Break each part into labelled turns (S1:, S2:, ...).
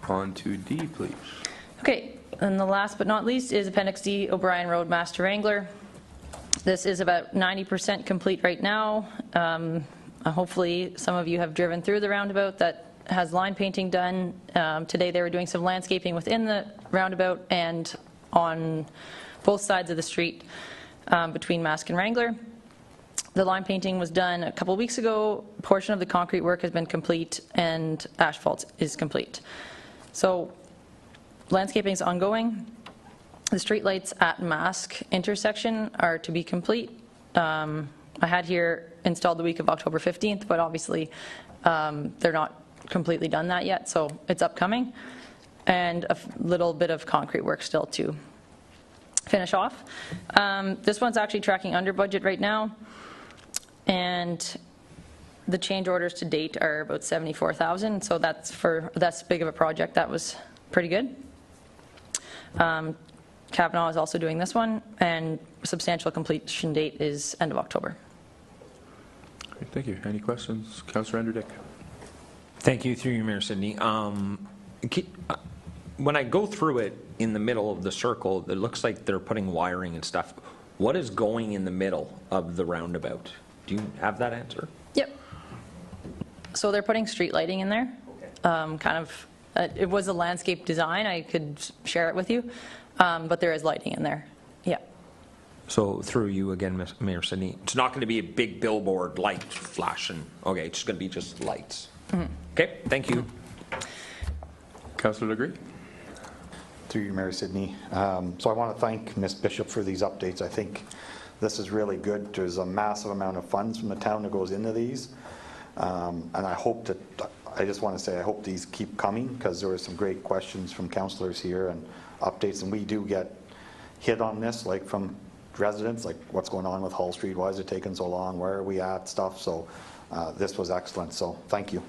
S1: On to D, please.
S2: Okay, and the last but not least is Appendix D, O'Brien Road Master Wrangler. This is about 90% complete right now. Hopefully some of you have driven through the roundabout that has line painting done. Today they were doing some landscaping within the roundabout and on both sides of the street between Mask and Wrangler. The line painting was done a couple weeks ago. A portion of the concrete work has been complete and asphalt is complete. So landscaping is ongoing. The street lights at Mask intersection are to be complete. I had here installed the week of October 15th, but obviously they're not completely done that yet, so it's upcoming. And a little bit of concrete work still to finish off. This one's actually tracking under budget right now, and the change orders to date are about 74,000, so that's big of a project. That was pretty good. Kavanaugh is also doing this one, and substantial completion date is end of October.
S1: Great, thank you. Any questions? Councillor Andrew Dick.
S3: Thank you, through you, Mayor Sidney. When I go through it in the middle of the circle, it looks like they're putting wiring and stuff. What is going in the middle of the roundabout? Do you have that answer?
S2: Yep. So they're putting street lighting in there. Okay. It was a landscape design. I could share it with you, but there is lighting in there. Yeah.
S3: So through you again, Mayor Sidney, it's not going to be a big billboard light flashing. Okay, it's going to be just lights. Mm-hmm. Okay, thank you.
S1: Councillor Legree.
S4: Through you, Mayor Sidney. So I want to thank Ms. Bishop for these updates. I think this is really good. There's a massive amount of funds from the town that goes into these. And I just want to say I hope these keep coming, because there were some great questions from councillors here and updates, and we do get hit on this, like from residents, like what's going on with Hull Street, why is it taking so long, where are we at, stuff. So this was excellent, so thank you.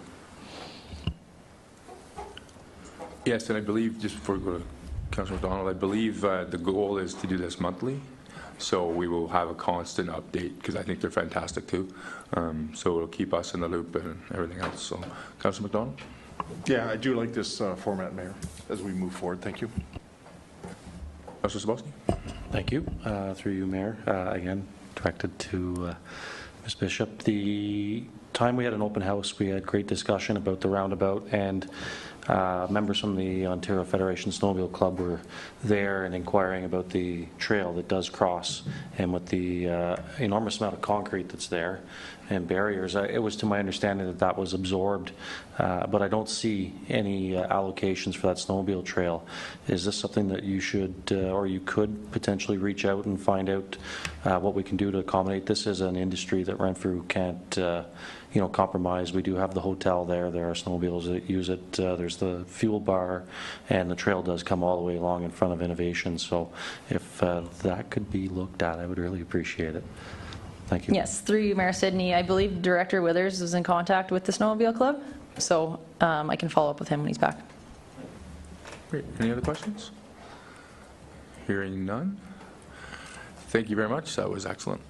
S1: Yes, and I believe, just before we go to Councillor McDonald, I believe the goal is to do this monthly, so we will have a constant update, because I think they're fantastic too. So it'll keep us in the loop and everything else. So, Councillor McDonald.
S5: Yeah, I do like this format, Mayor, as we move forward. Thank you.
S1: Councillor Sabowski.
S6: Thank you. Through you, Mayor. Again, directed to Ms. Bishop. The time we had an open house, we had great discussion about the roundabout, and members from the Ontario Federation Snowmobile Club were there and inquiring about the trail that does cross, and with the enormous amount of concrete that's there and barriers. It was to my understanding that that was absorbed, but I don't see any allocations for that snowmobile trail. Is this something that you should or you could potentially reach out and find out what we can do to accommodate? This is an industry that Renfrew can't compromise. We do have the hotel there. There are snowmobiles that use it. There's the fuel bar, and the trail does come all the way along in front of Innovation. So if that could be looked at, I would really appreciate it. Thank you.
S2: Yes, through you, Mayor Sidney. I believe Director Withers is in contact with the Snowmobile Club, so I can follow up with him when he's back.
S1: Great. Any other questions? Hearing none. Thank you very much. That was excellent.